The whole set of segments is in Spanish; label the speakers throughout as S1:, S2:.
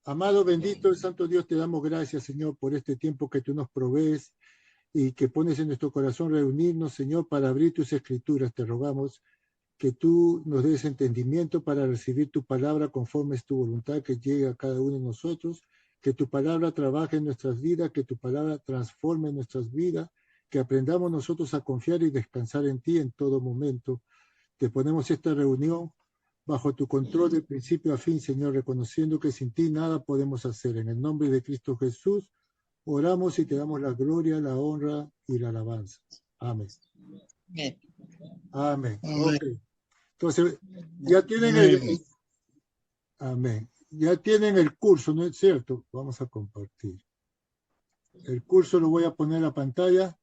S1: Amado, bendito, el Santo Dios, te damos gracias, Señor, por este tiempo que tú nos provees y que pones en nuestro corazón reunirnos, Señor, para abrir tus escrituras. Te rogamos que tú nos des entendimiento para recibir tu palabra conforme es tu voluntad, que llegue a cada uno de nosotros, que tu palabra trabaje en nuestras vidas, que tu palabra transforme nuestras vidas, que aprendamos nosotros a confiar y descansar en ti en todo momento. Te ponemos esta reunión bajo tu control de principio a fin, Señor, reconociendo que sin ti nada podemos hacer. En el nombre de Cristo Jesús, oramos y te damos la gloria, la honra y la alabanza. Amén.
S2: Bien.
S1: Amén. Ok. Entonces, ya tienen amén. Ya tienen el curso, ¿no es cierto? Vamos a compartir. El curso lo voy a poner en la pantalla.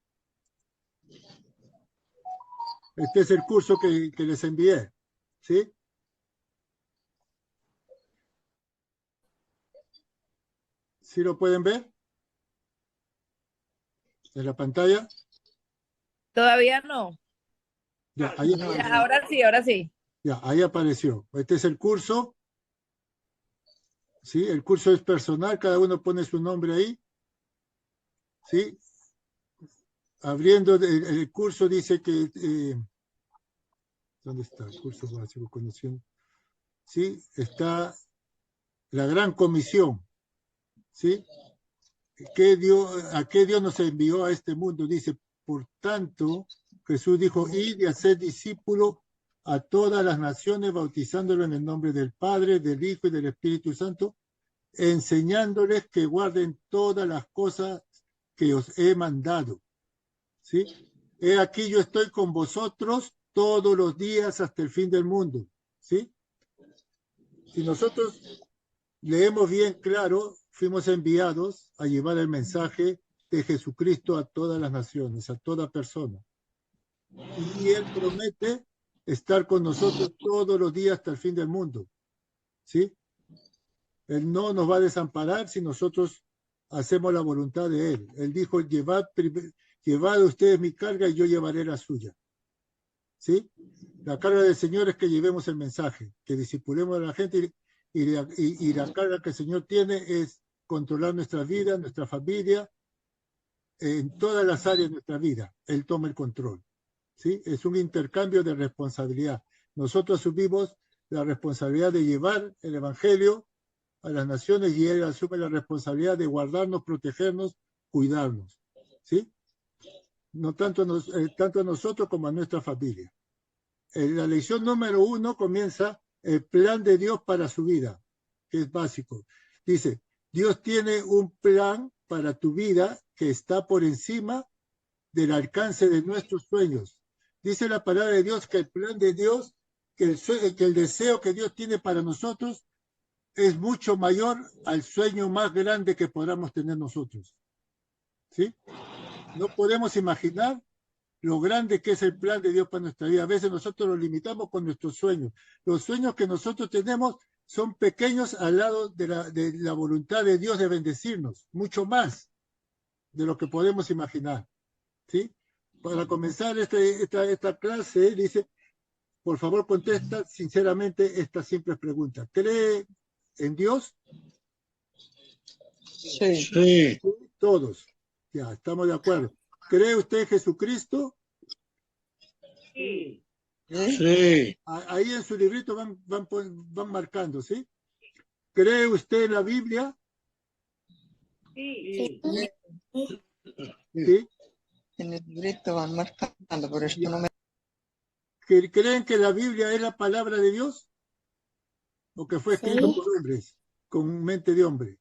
S1: Este es el curso que les envié. ¿Sí? ¿Sí lo pueden ver? ¿En la pantalla?
S3: Todavía no.
S1: Ya, ahí
S3: Ya, ahora sí, ahora sí.
S1: Ya, ahí apareció. Este es el curso. ¿Sí? El curso es personal, cada uno pone su nombre ahí. ¿Sí? Abriendo el curso dice que... ¿dónde está? El curso básico, condición. ¿Sí? Está la gran comisión. ¿Sí? ¿A qué Dios nos envió a este mundo? Dice, por tanto, Jesús dijo, id y hacer discípulos a todas las naciones, bautizándolo en el nombre del Padre, del Hijo y del Espíritu Santo, enseñándoles que guarden todas las cosas que os he mandado. ¿Sí? He aquí yo estoy con vosotros todos los días hasta el fin del mundo. ¿Sí? Si nosotros leemos bien claro, fuimos enviados a llevar el mensaje de Jesucristo a todas las naciones, a toda persona. Y Él promete estar con nosotros todos los días hasta el fin del mundo. ¿Sí? Él no nos va a desamparar si nosotros hacemos la voluntad de Él. Él dijo, llevad ustedes mi carga y yo llevaré la suya. ¿Sí? La carga del Señor es que llevemos el mensaje, que discipulemos a la gente y la carga que el Señor tiene es controlar nuestra vida, nuestra familia, en todas las áreas de nuestra vida. Él toma el control. ¿Sí? Es un intercambio de responsabilidad. Nosotros asumimos la responsabilidad de llevar el Evangelio a las naciones y Él asume la responsabilidad de guardarnos, protegernos, cuidarnos. ¿Sí? No tanto a nosotros como a nuestra familia. La lección número 1 comienza el plan de Dios para su vida, que es básico. Dice, Dios tiene un plan para tu vida que está por encima del alcance de nuestros sueños. Dice la palabra de Dios que el plan de Dios, que el deseo que Dios tiene para nosotros es mucho mayor al sueño más grande que podamos tener nosotros. ¿Sí? No podemos imaginar lo grande que es el plan de Dios para nuestra vida. A veces nosotros lo limitamos con nuestros sueños. Los sueños que nosotros tenemos son pequeños al lado de la voluntad de Dios de bendecirnos, mucho más de lo que podemos imaginar. ¿Sí? Para comenzar esta clase, dice, por favor contesta sinceramente estas simples preguntas. ¿Cree en Dios?
S2: Sí.
S1: Sí. Todos. Ya, estamos de acuerdo. ¿Cree usted en Jesucristo?
S2: Sí.
S1: Sí. Ahí en su librito van marcando, ¿sí? ¿Cree usted en la Biblia?
S2: Sí.
S1: Sí.
S2: En el librito van marcando, por eso no me...
S1: ¿Creen que la Biblia es la palabra de Dios? ¿O que fue escrito por hombres, con mente de hombre?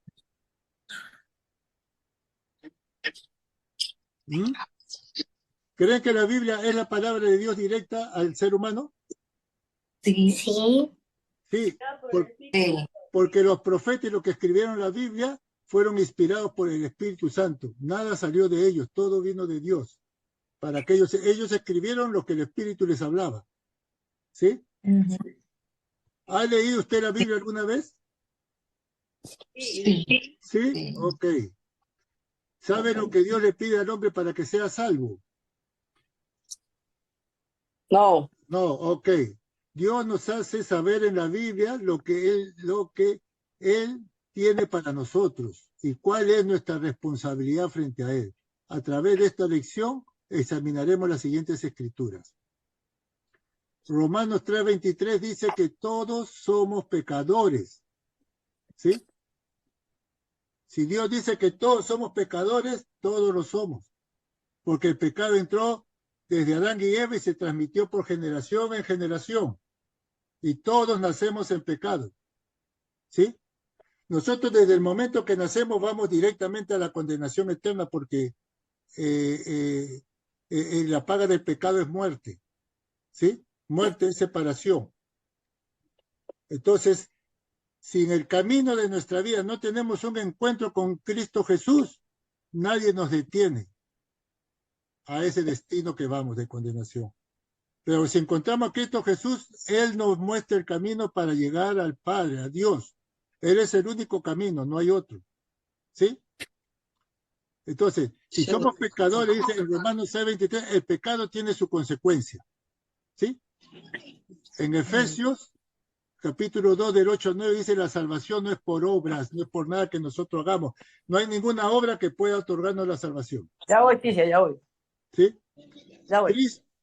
S1: ¿Mm? ¿Creen que la Biblia es la palabra de Dios directa al ser humano?
S4: Sí. Sí.
S1: Sí, porque los profetas y los que escribieron la Biblia fueron inspirados por el Espíritu Santo. Nada salió de ellos, todo vino de Dios. Para que ellos escribieron lo que el Espíritu les hablaba. ¿Sí?
S4: Uh-huh.
S1: ¿Ha leído usted la Biblia alguna vez?
S4: Sí.
S1: ¿Sí? Ok. ¿Sabe lo que Dios le pide al hombre para que sea salvo?
S3: No.
S1: No, ok. Dios nos hace saber en la Biblia lo que él tiene para nosotros y cuál es nuestra responsabilidad frente a Él. A través de esta lección examinaremos las siguientes escrituras. Romanos 3:23 dice que todos somos pecadores. ¿Sí? Si Dios dice que todos somos pecadores, todos lo somos. Porque el pecado entró desde Adán y Eva y se transmitió por generación en generación. Y todos nacemos en pecado. ¿Sí? Nosotros desde el momento que nacemos vamos directamente a la condenación eterna porque la paga del pecado es muerte. ¿Sí? Muerte es separación. Entonces, si en el camino de nuestra vida no tenemos un encuentro con Cristo Jesús, nadie nos detiene a ese destino que vamos de condenación. Pero si encontramos a Cristo Jesús, Él nos muestra el camino para llegar al Padre, a Dios. Él es el único camino, no hay otro. ¿Sí? Entonces, si somos pecadores, dice en Romanos 6:23, el pecado tiene su consecuencia. ¿Sí? En Efesios, capítulo 2, del 8 al 9, dice la salvación no es por obras, no es por nada que nosotros hagamos. No hay ninguna obra que pueda otorgarnos la salvación.
S3: Ya voy, Ticia, ya voy.
S1: ¿Sí?
S3: Ya voy.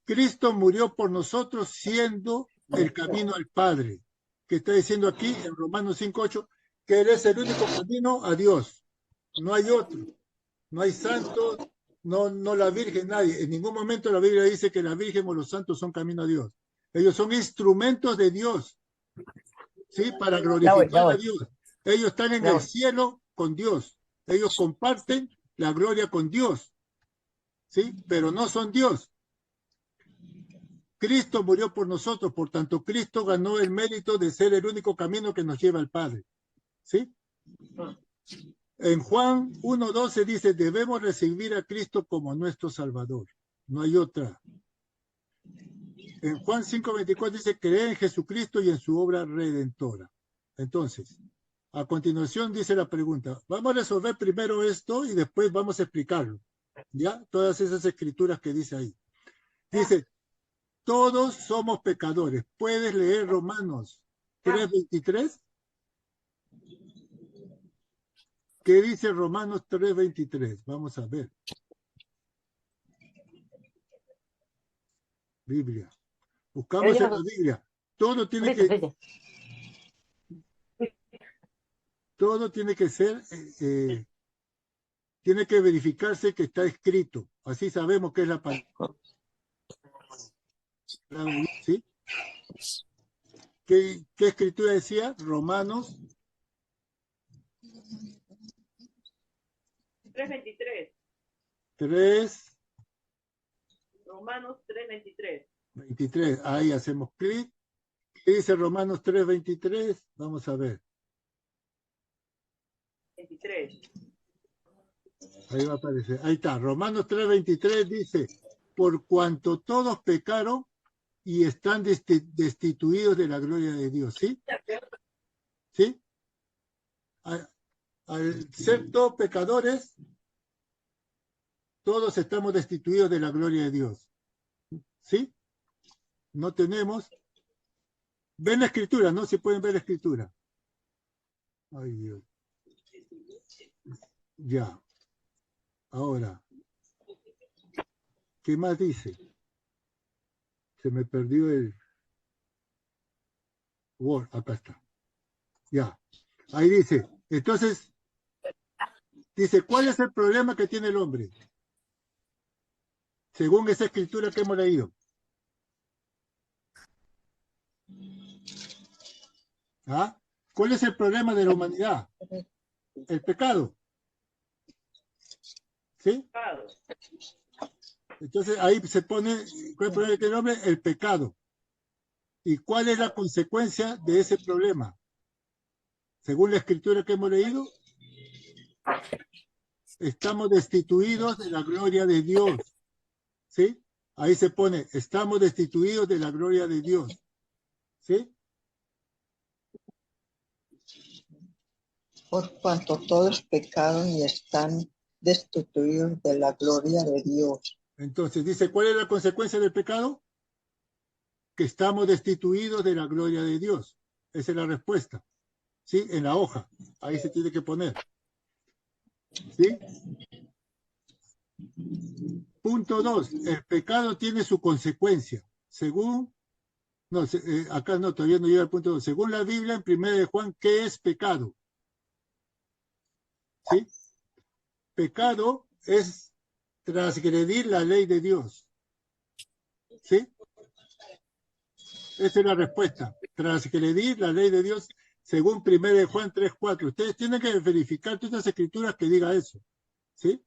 S1: Cristo murió por nosotros siendo el camino al Padre. Que está diciendo aquí en Romanos 5:8 que Él es el único camino a Dios. No hay otro. No hay santos, no la Virgen, nadie. En ningún momento la Biblia dice que la Virgen o los santos son camino a Dios. Ellos son instrumentos de Dios. ¿Sí? Para glorificar a Dios. Ellos están en el cielo con Dios. Ellos comparten la gloria con Dios. ¿Sí? Pero no son Dios. Cristo murió por nosotros, por tanto Cristo ganó el mérito de ser el único camino que nos lleva al Padre. ¿Sí? En Juan 1:12 dice, debemos recibir a Cristo como nuestro Salvador. No hay otra. En Juan 5:24 dice, cree en Jesucristo y en su obra redentora. Entonces, a continuación dice la pregunta, vamos a resolver primero esto y después vamos a explicarlo. ¿Ya? Todas esas escrituras que dice ahí. Dice, todos somos pecadores. ¿Puedes leer Romanos 3:23? ¿Qué dice Romanos 3:23? Vamos a ver. Biblia. Buscamos en la Biblia. Todo tiene que ser, tiene que verificarse que está escrito. Así sabemos que es la palabra. ¿Sí? ¿Qué escritura decía? Romanos
S3: 3:23.
S1: 3.
S3: Romanos 3:23.
S1: 23. Ahí hacemos clic. ¿Qué dice Romanos 3:23? Vamos a ver.
S3: 23.
S1: Ahí va a aparecer. Ahí está. Romanos 3:23 dice, por cuanto todos pecaron y están destituidos de la gloria de Dios. ¿Sí? ¿Sí? Al ser todos pecadores, todos estamos destituidos de la gloria de Dios. ¿Sí? No tenemos. Ven la escritura, ¿no? Si pueden ver la escritura. Ay, Dios. Ya. Ahora. ¿Qué más dice? Se me perdió el Word. Acá está. Ya. Ahí dice. Entonces, dice, ¿cuál es el problema que tiene el hombre? Según esa escritura que hemos leído. ¿Ah? ¿Cuál es el problema de la humanidad? El pecado. ¿Sí? Entonces ahí se pone, ¿cuál es el problema que tiene el hombre? El pecado. ¿Y cuál es la consecuencia de ese problema? Según la escritura que hemos leído, estamos destituidos de la gloria de Dios. ¿Sí? Ahí se pone, estamos destituidos de la gloria de Dios. ¿Sí?
S2: Por cuanto todos pecaron y están destituidos de la gloria de Dios.
S1: Entonces dice, ¿cuál es la consecuencia del pecado? Que estamos destituidos de la gloria de Dios. Esa es la respuesta. ¿Sí? En la hoja. Ahí se tiene que poner. ¿Sí? Punto 2. El pecado tiene su consecuencia. Según, no, acá no, todavía no llega al punto 2. Según la Biblia, en 1 de Juan, ¿qué es pecado? ¿Sí? Pecado es transgredir la ley de Dios. ¿Sí? Esa es la respuesta. Transgredir la ley de Dios según 1 de Juan 3:4. Ustedes tienen que verificar todas las escrituras que diga eso. ¿Sí?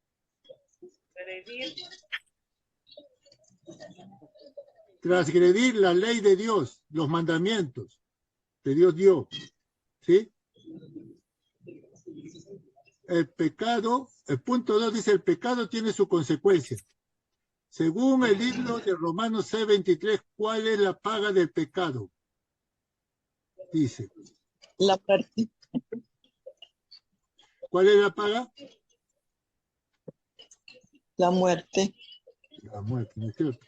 S1: Transgredir la ley de Dios, los mandamientos que Dios dio. ¿Sí? El pecado, el punto 2 dice, el pecado tiene su consecuencia. Según el libro de Romanos 6:23, ¿cuál es la paga del pecado? Dice.
S2: La muerte.
S1: ¿Cuál es la paga?
S2: La muerte.
S1: La muerte, ¿no es cierto?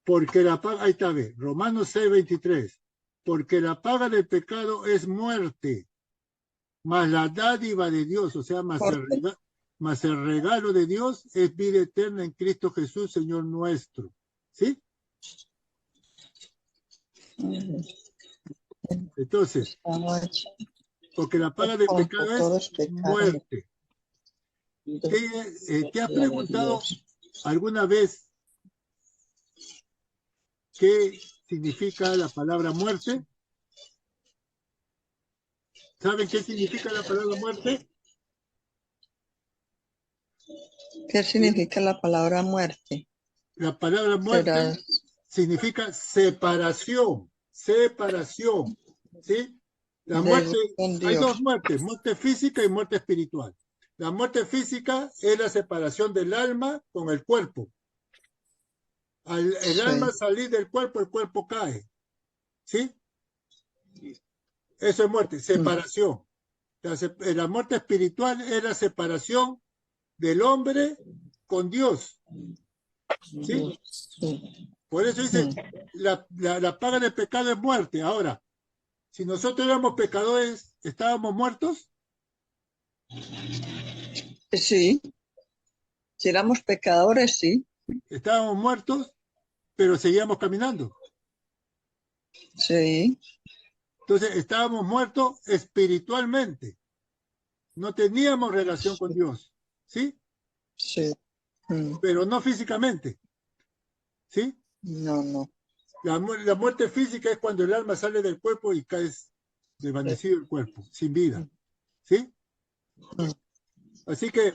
S1: Porque la paga, ahí está, ve, Romanos 6:23. Porque la paga del pecado es muerte, más la dádiva de Dios, o sea, más el regalo de Dios es vida eterna en Cristo Jesús, Señor nuestro. ¿Sí? Entonces, porque la paga del pecado es muerte. ¿Te has preguntado alguna vez qué significa la palabra muerte? ¿Saben qué significa la palabra muerte?
S2: ¿Qué significa la palabra muerte?
S1: La palabra muerte significa separación, separación, ¿sí? La muerte, hay dos muertes, muerte física y muerte espiritual. La muerte física es la separación del alma con el cuerpo. Al el alma salir del cuerpo, el cuerpo cae, ¿sí? Eso es muerte, separación. La muerte espiritual es la separación del hombre con Dios, ¿sí? Por eso dice, la paga del pecado es muerte. Ahora, si nosotros éramos pecadores, ¿estábamos muertos?
S2: Sí. Si éramos pecadores, sí.
S1: Estábamos muertos, pero seguíamos caminando.
S2: Sí.
S1: Entonces, estábamos muertos espiritualmente. No teníamos relación con Dios, ¿sí?
S2: Sí.
S1: Pero no físicamente, ¿sí?
S2: No.
S1: La muerte física es cuando el alma sale del cuerpo y caes desvanecido el cuerpo, sin vida, ¿sí? Así que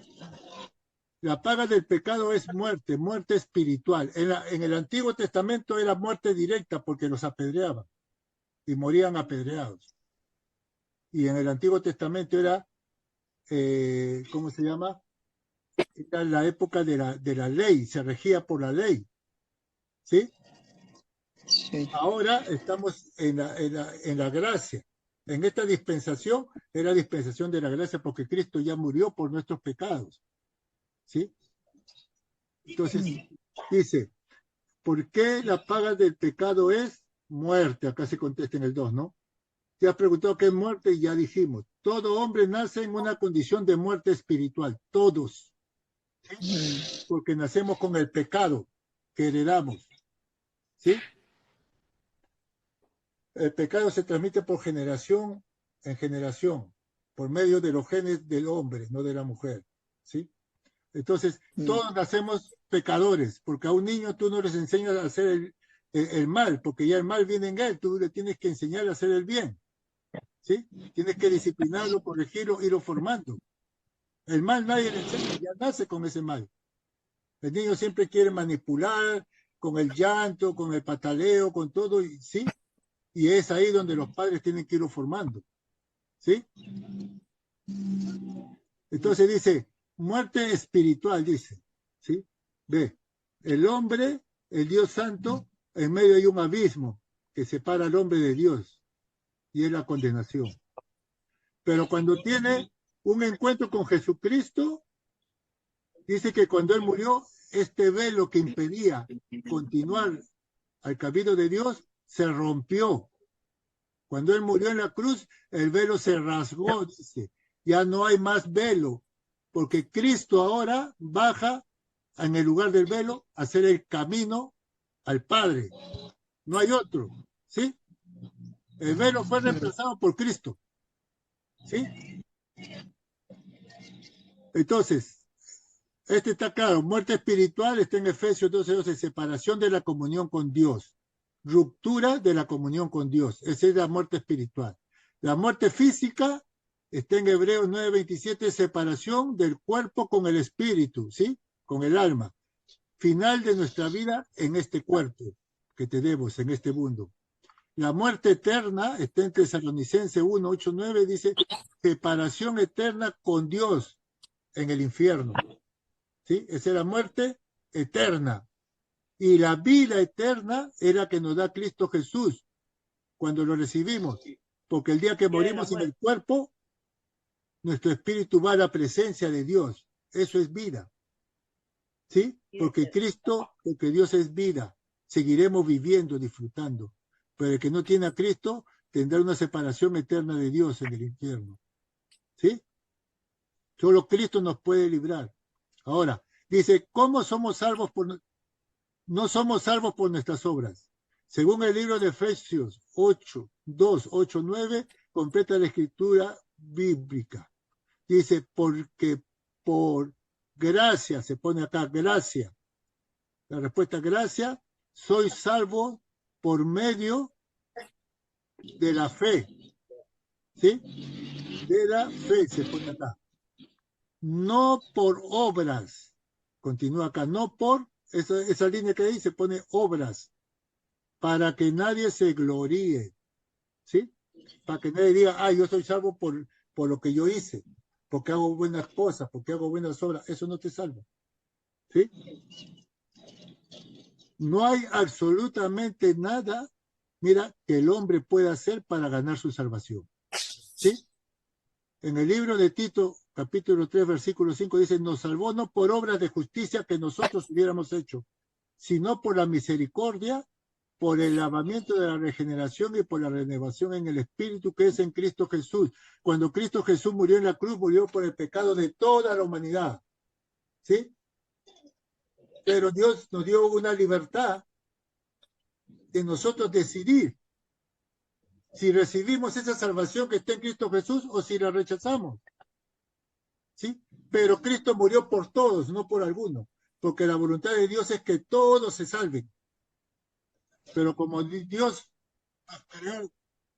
S1: la paga del pecado es muerte, muerte espiritual. En el Antiguo Testamento era muerte directa porque los apedreaban y morían apedreados. Y en el Antiguo Testamento era, ¿cómo se llama? Era la época de la ley, se regía por la ley, ¿sí?
S2: Sí.
S1: Ahora estamos en la gracia. En esta dispensación es la dispensación de la gracia porque Cristo ya murió por nuestros pecados, ¿sí? Entonces, dice, ¿por qué la paga del pecado es muerte? Acá se contesta en el 2, ¿no? Te has preguntado qué es muerte y ya dijimos. Todo hombre nace en una condición de muerte espiritual. Todos. ¿Sí? Porque nacemos con el pecado que heredamos. ¿Sí? El pecado se transmite por generación en generación, por medio de los genes del hombre, no de la mujer. ¿Sí? Entonces, todos nacemos pecadores, porque a un niño tú no les enseñas a hacer el mal, porque ya el mal viene en él, tú le tienes que enseñar a hacer el bien, ¿sí? Tienes que disciplinarlo, corregirlo, irlo formando. El mal nadie le enseña, ya nace con ese mal. El niño siempre quiere manipular con el llanto, con el pataleo, con todo, ¿sí? Y es ahí donde los padres tienen que irlo formando, ¿sí? Entonces dice, muerte espiritual, dice, ¿sí? Ve, el hombre, el Dios Santo, en medio hay un abismo que separa al hombre de Dios, y es la condenación. Pero cuando tiene un encuentro con Jesucristo, dice que cuando él murió, este velo que impedía continuar al camino de Dios se rompió. Cuando él murió en la cruz, el velo se rasgó, dice. Ya no hay más velo, porque Cristo ahora baja en el lugar del velo a hacer el camino al Padre. No hay otro, ¿sí? El velo fue reemplazado por Cristo, ¿sí? Entonces, este está claro, muerte espiritual está en Efesios 12:12, separación de la comunión con Dios, ruptura de la comunión con Dios, esa es la muerte espiritual. La muerte física está en Hebreos 9:27, separación del cuerpo con el espíritu, ¿sí? Con el alma. Final de nuestra vida en este cuerpo que tenemos, en este mundo. La muerte eterna está en Tesalonicenses 1:8-9, dice, separación eterna con Dios en el infierno. ¿Sí? Esa es la muerte eterna. Y la vida eterna era que nos da Cristo Jesús cuando lo recibimos. Porque el día que morimos en el cuerpo, nuestro espíritu va a la presencia de Dios. Eso es vida. ¿Sí? Porque Cristo, porque Dios es vida. Seguiremos viviendo, disfrutando. Pero el que no tiene a Cristo tendrá una separación eterna de Dios en el infierno. ¿Sí? Solo Cristo nos puede librar. Ahora, dice, ¿cómo somos salvos no somos salvos por nuestras obras? Según el libro de Efesios 8:2-8-9, completa la escritura bíblica. Dice, porque por gracia, se pone acá, gracia. La respuesta, gracia, soy salvo por medio de la fe. ¿Sí? De la fe, se pone acá. No por obras. Continúa acá, no por, esa línea que ahí se pone obras, para que nadie se gloríe, ¿sí? Para que nadie diga, yo soy salvo por lo que yo hice, porque hago buenas cosas, porque hago buenas obras. Eso no te salva, ¿sí? No hay absolutamente nada, mira, que el hombre pueda hacer para ganar su salvación, ¿sí? En el libro de Tito, capítulo 3, versículo 5, dice, nos salvó no por obras de justicia que nosotros hubiéramos hecho, sino por la misericordia, por el lavamiento de la regeneración y por la renovación en el Espíritu que es en Cristo Jesús. Cuando Cristo Jesús murió en la cruz, murió por el pecado de toda la humanidad, ¿sí? Pero Dios nos dio una libertad de nosotros decidir si recibimos esa salvación que está en Cristo Jesús o si la rechazamos. ¿Sí? Pero Cristo murió por todos, no por algunos, porque la voluntad de Dios es que todos se salven. Pero como Dios va a crear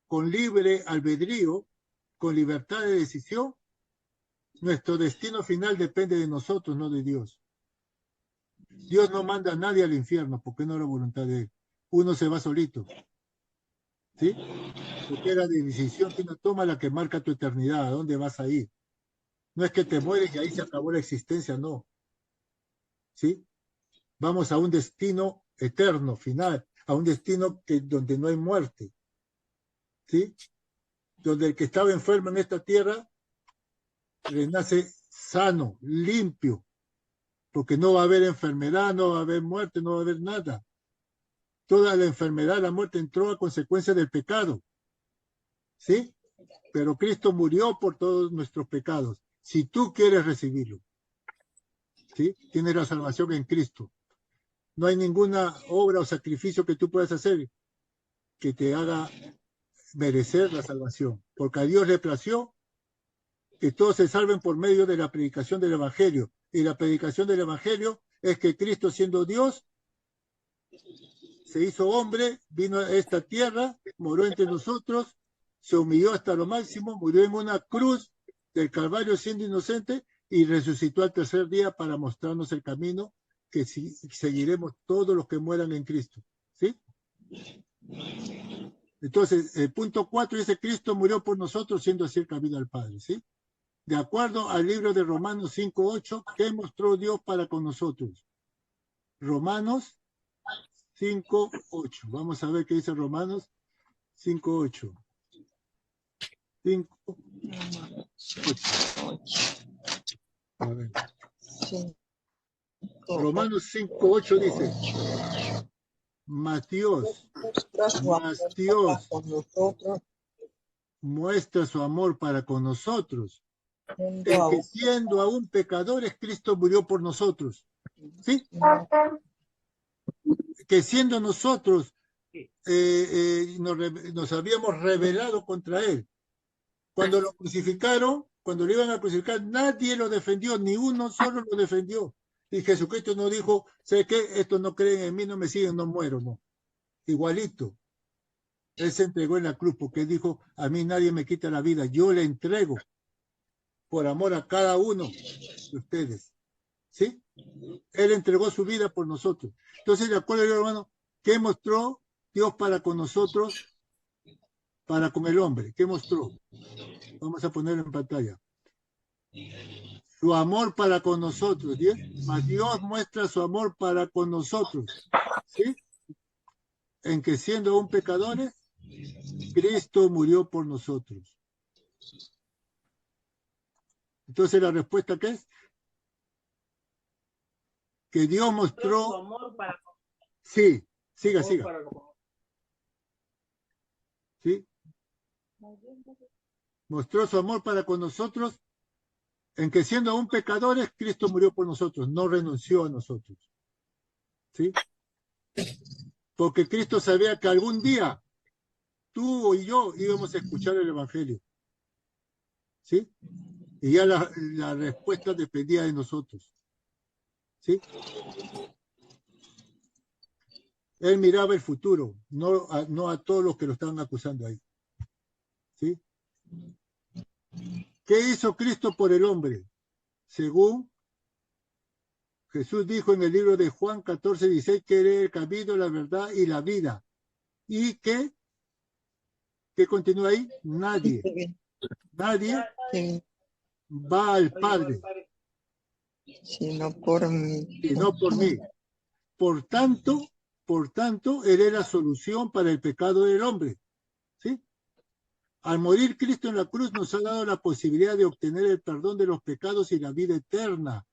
S1: con libre albedrío, con libertad de decisión, nuestro destino final depende de nosotros, no de Dios. Dios no manda a nadie al infierno, porque no es la voluntad de Él. Uno se va solito. ¿Sí? Porque es la decisión que uno toma la que marca tu eternidad, a dónde vas a ir. No es que te mueres y ahí se acabó la existencia, no. ¿Sí? Vamos a un destino eterno, final, a un destino donde no hay muerte. ¿Sí? Donde el que estaba enfermo en esta tierra renace sano, limpio, porque no va a haber enfermedad, no va a haber muerte, no va a haber nada. Toda la enfermedad, la muerte entró a consecuencia del pecado. ¿Sí? Pero Cristo murió por todos nuestros pecados. Si tú quieres recibirlo, ¿sí? Tienes la salvación en Cristo. No hay ninguna obra o sacrificio que tú puedas hacer que te haga merecer la salvación. Porque a Dios le plació que todos se salven por medio de la predicación del Evangelio. Y la predicación del Evangelio es que Cristo, siendo Dios, se hizo hombre, vino a esta tierra, moró entre nosotros, se humilló hasta lo máximo, murió en una cruz del Calvario siendo inocente y resucitó al tercer día para mostrarnos el camino que seguiremos todos los que mueran en Cristo. ¿Sí? Entonces, el punto 4 dice, Cristo murió por nosotros siendo así el camino al Padre. ¿Sí? De acuerdo al libro de Romanos 5:8, ¿qué mostró Dios para con nosotros? Romanos 5:8. Vamos a ver qué dice Romanos 5:8. 5:8. A ver.
S2: Sí.
S1: Romanos 5:8 dice, mas Dios muestra su amor para con nosotros, en que siendo aún pecadores, Cristo murió por nosotros. ¿Sí? Que siendo nosotros nos habíamos rebelado contra él. Cuando lo crucificaron, cuando lo iban a crucificar, nadie lo defendió, ni uno solo lo defendió. Y Jesucristo no dijo, ¿sé qué? Estos no creen en mí, no me siguen, no muero, no. Igualito. Él se entregó en la cruz porque dijo, a mí nadie me quita la vida, yo le entrego por amor a cada uno de ustedes. ¿Sí? Él entregó su vida por nosotros. Entonces, de acuerdo, hermano, ¿qué mostró Dios para con nosotros, para con el hombre? ¿Qué mostró? Vamos a ponerlo en pantalla. Su amor para con nosotros. ¿Sí? Mas Dios muestra su amor para con nosotros. ¿Sí? En que siendo aún pecadores, Cristo murió por nosotros. Entonces, ¿la respuesta qué es? Que Dios mostró...
S3: Su amor para...
S1: Sí, siga. ¿Sí? Mostró su amor para con nosotros, en que siendo aún pecadores, Cristo murió por nosotros, no renunció a nosotros. ¿Sí? Porque Cristo sabía que algún día tú y yo íbamos a escuchar el Evangelio. ¿Sí? Y ya la respuesta dependía de nosotros. ¿Sí? Él miraba el futuro, no a todos los que lo estaban acusando ahí. ¿Sí? ¿Qué hizo Cristo por el hombre? Según Jesús dijo en el libro de Juan 14:16, que era el camino, la verdad y la vida. ¿Y qué continúa ahí? Nadie va al Padre,
S2: sino por mí.
S1: y no por mí. Por tanto, Él es la solución para el pecado del hombre. ¿Sí? Al morir Cristo en la cruz nos ha dado la posibilidad de obtener el perdón de los pecados y la vida eterna,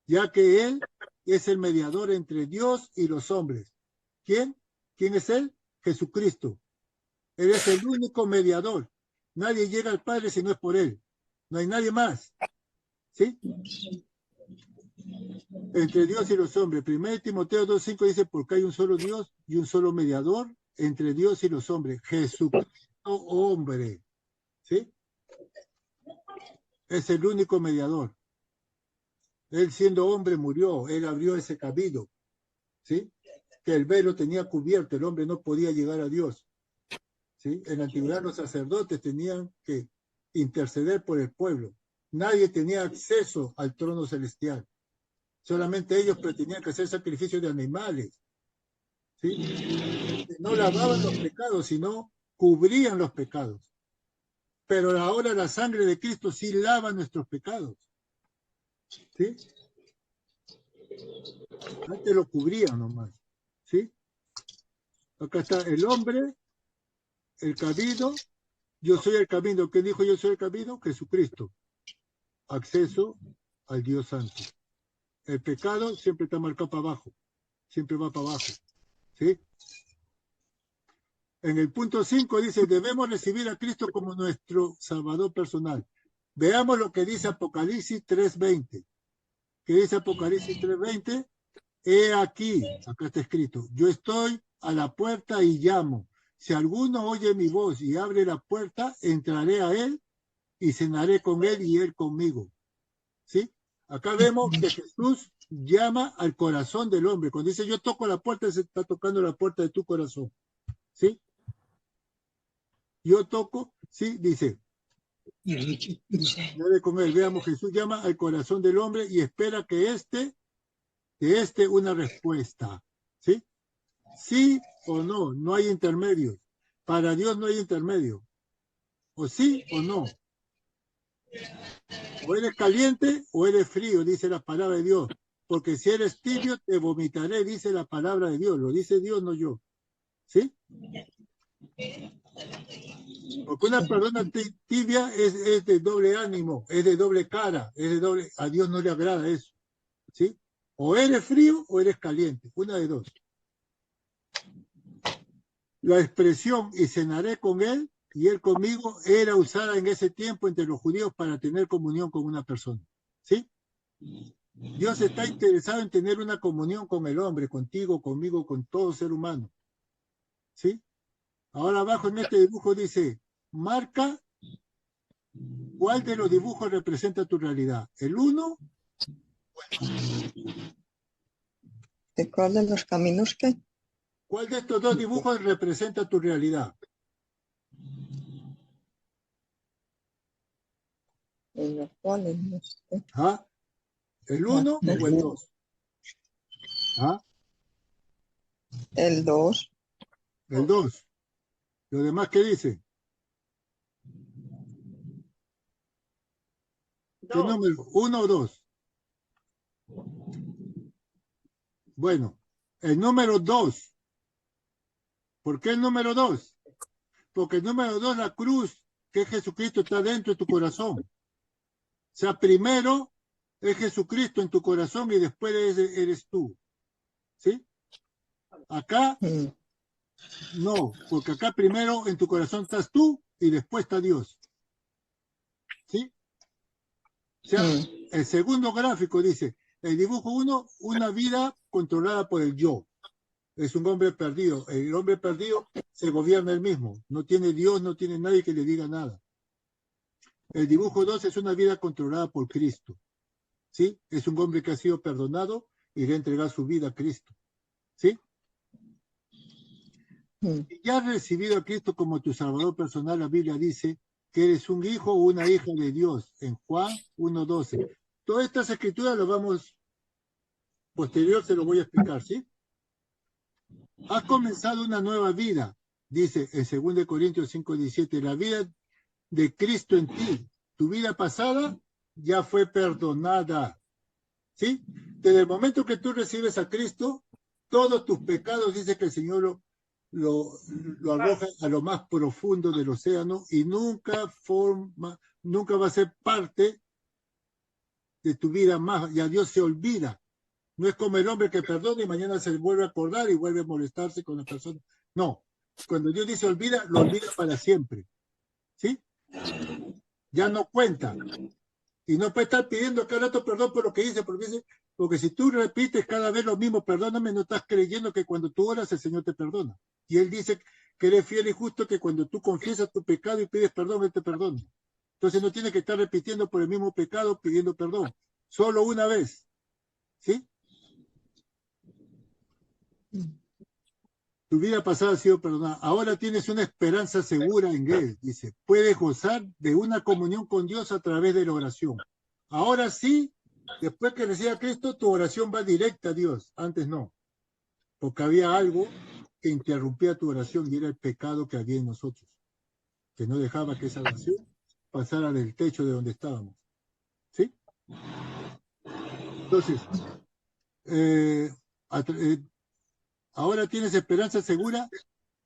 S1: ya que Él es el mediador entre Dios y los hombres. ¿Quién? ¿Quién es Él? Jesucristo. Él es el único mediador. Nadie llega al Padre si no es por Él. No hay nadie más. ¿Sí? Entre Dios y los hombres. 1 Timoteo 2:5 dice, porque hay un solo Dios y un solo mediador entre Dios y los hombres. Jesucristo, hombre. ¿Sí? Es el único mediador. Él siendo hombre murió, él abrió ese camino. ¿Sí? Que el velo tenía cubierto, el hombre no podía llegar a Dios. ¿Sí? En la antigüedad los sacerdotes tenían que interceder por el pueblo. Nadie tenía acceso al trono celestial. Solamente ellos tenían que hacer sacrificios de animales. ¿Sí? No lavaban los pecados, sino cubrían los pecados. Pero ahora la sangre de Cristo sí lava nuestros pecados. ¿Sí? Antes lo cubrían nomás. ¿Sí? Acá está el hombre, el camino. Yo soy el camino. ¿Qué dijo yo soy el camino? Jesucristo. Acceso al Dios Santo. El pecado siempre está marcado para abajo. Siempre va para abajo. ¿Sí? En el punto 5 dice, debemos recibir a Cristo como nuestro Salvador personal. Veamos lo que dice Apocalipsis 3:20. ¿Qué dice Apocalipsis 3:20? He aquí, acá está escrito, yo estoy a la puerta y llamo. Si alguno oye mi voz y abre la puerta, entraré a él y cenaré con él y él conmigo. ¿Sí? Acá vemos que Jesús llama al corazón del hombre. Cuando dice yo toco la puerta, se está tocando la puerta de tu corazón. ¿Sí? Yo toco, sí, dice. Con él, veamos, Jesús llama al corazón del hombre y espera que éste una respuesta. ¿Sí? Sí o no, no hay intermedios. Para Dios no hay intermedio. O sí o no. O eres caliente o eres frío, dice la palabra de Dios. Porque si eres tibio, te vomitaré, dice la palabra de Dios. Lo dice Dios, no yo. ¿Sí? Porque una persona tibia es de doble ánimo, es de doble cara, es de doble... A Dios no le agrada eso. ¿Sí? O eres frío o eres caliente, una de dos. La expresión y cenaré con él y él conmigo era usada en ese tiempo entre los judíos para tener comunión con una persona. ¿Sí? Dios está interesado en tener una comunión con el hombre, contigo, conmigo, con todo ser humano. ¿Sí? Ahora abajo en este dibujo dice, marca cuál de los dibujos representa tu realidad. ¿El 1?
S2: ¿De cuál de los caminos que?
S1: ¿Cuál de estos dos dibujos representa tu realidad?
S2: ¿En los cuales no sé?
S1: ¿Ah? ¿El 1 o el 2? ¿Ah?
S2: El 2.
S1: El 2. ¿Lo demás qué dice? ¿Qué
S3: Dos.
S1: número? ¿1 o 2? Bueno, el número 2. ¿Por qué el número 2? Porque el número 2, la cruz, que es Jesucristo, está dentro de tu corazón. O sea, primero es Jesucristo en tu corazón y después eres tú. ¿Sí? Acá, no, porque acá primero en tu corazón estás tú y después está Dios. ¿Sí? O sea, el segundo gráfico dice, el dibujo 1, una vida controlada por el yo. Es un hombre perdido. El hombre perdido se gobierna él mismo. No tiene Dios, no tiene nadie que le diga nada. El dibujo 2 es una vida controlada por Cristo. ¿Sí? Es un hombre que ha sido perdonado y le ha entregado su vida a Cristo. ¿Sí? Si ya has recibido a Cristo como tu Salvador personal, la Biblia dice que eres un hijo o una hija de Dios, en Juan 1:12. Todas estas escrituras las vamos, posterior se lo voy a explicar, ¿sí? Has comenzado una nueva vida, dice en 2 Corintios 5:17, la vida de Cristo en ti. Tu vida pasada ya fue perdonada, ¿sí? Desde el momento que tú recibes a Cristo, todos tus pecados, dice que el Señor lo arroja a lo más profundo del océano y nunca va a ser parte de tu vida más. Ya Dios se olvida. No es como el hombre que perdona y mañana se vuelve a acordar y vuelve a molestarse con la persona. No. Cuando Dios dice olvida, lo olvida para siempre. ¿Sí? Ya no cuenta. Y no puede estar pidiendo cada rato perdón por lo que dice, porque si tú repites cada vez lo mismo, perdóname, no estás creyendo que cuando tú oras el Señor te perdona. Y Él dice que eres fiel y justo, que cuando tú confiesas tu pecado y pides perdón, Él te perdona. Entonces no tienes que estar repitiendo por el mismo pecado pidiendo perdón. Solo una vez. ¿Sí? Tu vida pasada ha sido perdonada. Ahora tienes una esperanza segura en Él, dice. Puedes gozar de una comunión con Dios a través de la oración. Ahora sí, después que recibas a Cristo, tu oración va directa a Dios. Antes no. Porque había algo que interrumpía tu oración y era el pecado que había en nosotros. Que no dejaba que esa oración pasara del techo de donde estábamos. ¿Sí? Entonces, ahora tienes esperanza segura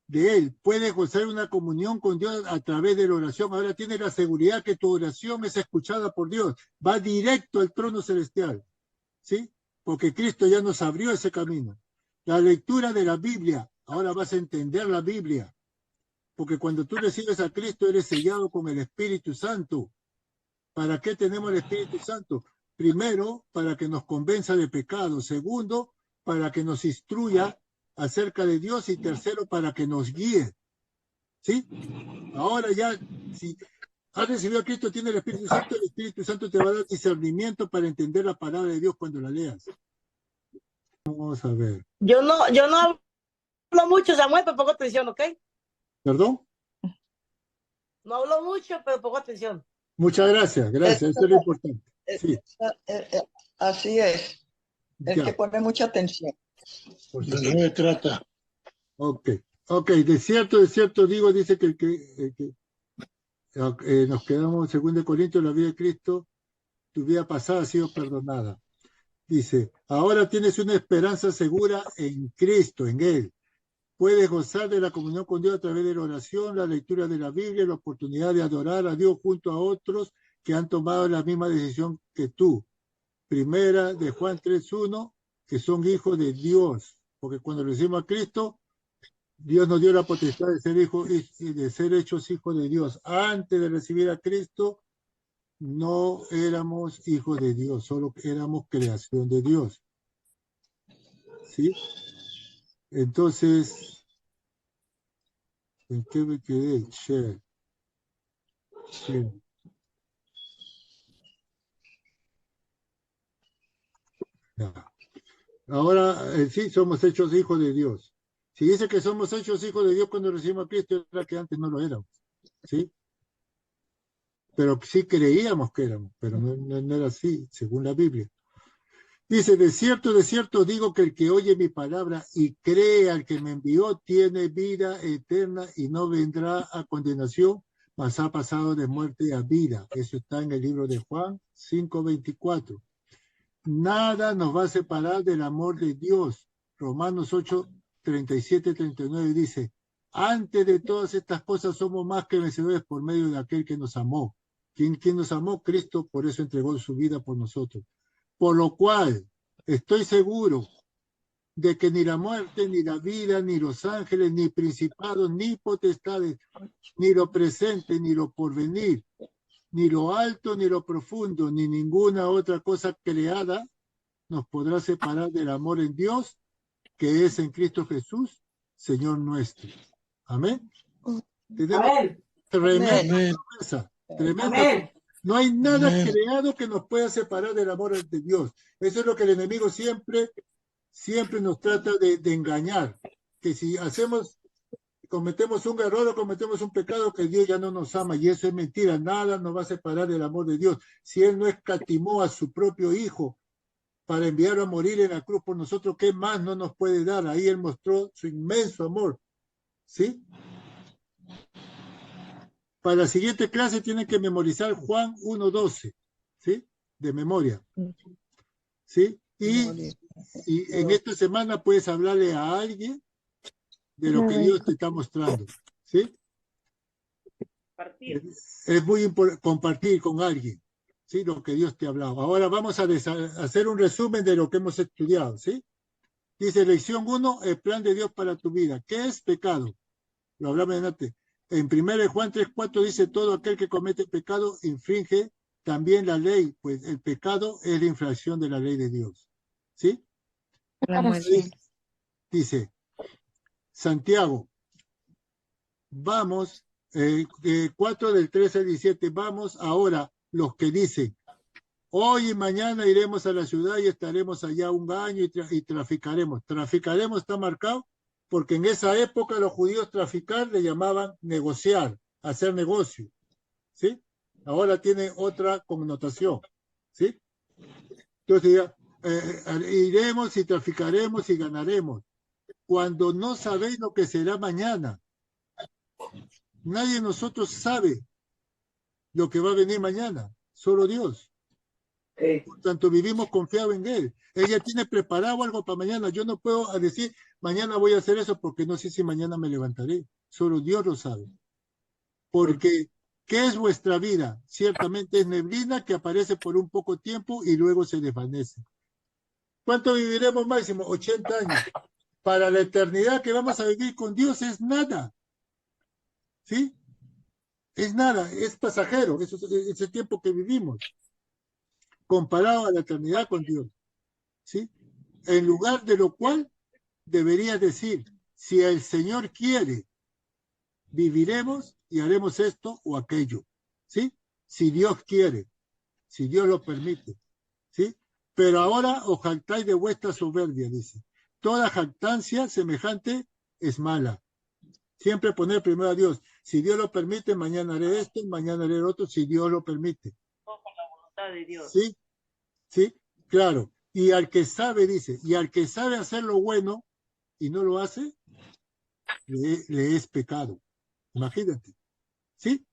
S1: de Él. Puedes gozar una comunión con Dios a través de la oración. Ahora tienes la seguridad que tu oración es escuchada por Dios. Va directo al trono celestial. ¿Sí? Porque Cristo ya nos abrió ese camino. La lectura de la Biblia. Ahora vas a entender la Biblia. Porque cuando tú recibes a Cristo eres sellado con el Espíritu Santo. ¿Para qué tenemos el Espíritu Santo? Primero, para que nos convenza de pecado. Segundo, para que nos instruya acerca de Dios. Y tercero, para que nos guíe. ¿Sí? Ahora ya, si has recibido a Cristo, tiene el Espíritu Santo te va a dar discernimiento para entender la palabra de Dios cuando la leas. Vamos a ver.
S5: Yo no hablo mucho, Samuel, pero pongo atención, ¿ok?
S1: ¿Perdón?
S5: No hablo mucho, pero pongo atención.
S1: Muchas gracias, eso es lo importante. Sí.
S2: Así es. El
S1: Ya.
S2: que pone mucha atención.
S1: Por
S6: ¿De qué me trata?
S1: Ok, de cierto digo, dice que nos quedamos en 2 Corintios, la vida de Cristo, tu vida pasada ha sido perdonada. Dice, ahora tienes una esperanza segura en Cristo, en Él. Puedes gozar de la comunión con Dios a través de la oración, la lectura de la Biblia, la oportunidad de adorar a Dios junto a otros que han tomado la misma decisión que tú. Primera de Juan 3:1 que son hijos de Dios, porque cuando recibimos a Cristo, Dios nos dio la potestad de ser hijos y de ser hechos hijos de Dios. Antes de recibir a Cristo, no éramos hijos de Dios, solo éramos creación de Dios. ¿Sí? Entonces, ¿en qué me quedé? Share. Share. Ya. Ahora, sí, somos hechos hijos de Dios. Si dice que somos hechos hijos de Dios cuando recibimos a Cristo, era que antes no lo éramos. ¿Sí? Pero sí creíamos que éramos, pero no era así, según la Biblia. Dice, de cierto digo que el que oye mi palabra y cree al que me envió tiene vida eterna y no vendrá a condenación, mas ha pasado de muerte a vida. Eso está en el libro de Juan 5:24. Nada nos va a separar del amor de Dios. Romanos 8:37-39 dice, antes de todas estas cosas somos más que vencedores por medio de aquel que nos amó. ¿Quién nos amó? Cristo, por eso entregó su vida por nosotros. Por lo cual, estoy seguro de que ni la muerte, ni la vida, ni los ángeles, ni principados, ni potestades, ni lo presente, ni lo porvenir, ni lo alto, ni lo profundo, ni ninguna otra cosa creada nos podrá separar del amor en Dios, que es en Cristo Jesús, Señor nuestro. Amén. Tenemos tremenda promesa, tremenda. No hay nada creado que nos pueda separar del amor de Dios. Eso es lo que el enemigo siempre nos trata de engañar. Que si cometemos un error o cometemos un pecado, que Dios ya no nos ama. Y eso es mentira. Nada nos va a separar del amor de Dios. Si Él no escatimó a su propio Hijo para enviarlo a morir en la cruz por nosotros, ¿qué más no nos puede dar? Ahí Él mostró su inmenso amor. ¿Sí? Para la siguiente clase tienen que memorizar Juan 1:12, ¿sí? De memoria. ¿Sí? Y en esta semana puedes hablarle a alguien de lo que Dios te está mostrando. ¿Sí? Es muy importante compartir con alguien, ¿sí? Lo que Dios te ha hablado. Ahora vamos a hacer un resumen de lo que hemos estudiado, ¿sí? Dice, lección 1, el plan de Dios para tu vida. ¿Qué es pecado? Lo hablamos antes. En 1 Juan 3:4 dice, todo aquel que comete pecado infringe también la ley, pues el pecado es la infracción de la ley de Dios. ¿Sí? Dice, Santiago, vamos, 4 del 13 al 17, vamos ahora los que dicen, hoy y mañana iremos a la ciudad y estaremos allá un año y traficaremos. Traficaremos está marcado porque en esa época los judíos traficar le llamaban negociar, hacer negocio. ¿Sí? Ahora tiene otra connotación. ¿Sí? Entonces ya, iremos y traficaremos y ganaremos. Cuando no sabéis lo que será mañana. Nadie de nosotros sabe lo que va a venir mañana, solo Dios. Por tanto, vivimos confiados en Él. Ella tiene preparado algo para mañana. Yo no puedo decir, mañana voy a hacer eso porque no sé si mañana me levantaré. Solo Dios lo sabe. Porque, ¿qué es vuestra vida? Ciertamente es neblina que aparece por un poco tiempo y luego se desvanece. ¿Cuánto viviremos máximo? 80 años. Para la eternidad que vamos a vivir con Dios es nada. ¿Sí? Es nada, es pasajero, ese tiempo que vivimos, comparado a la eternidad con Dios. ¿Sí? En lugar de lo cual debería decir, si el Señor quiere, viviremos y haremos esto o aquello. ¿Sí? Si Dios quiere, si Dios lo permite. ¿Sí? Pero ahora os jactáis de vuestra soberbia, dice. Toda jactancia semejante es mala. Siempre poner primero a Dios. Si Dios lo permite, mañana haré esto, mañana haré lo otro, si Dios lo permite.
S3: Con la voluntad de Dios.
S1: Sí, sí, claro. Y al que sabe, dice, y al que sabe hacer lo bueno y no lo hace, le es pecado. Imagínate. ¿Sí?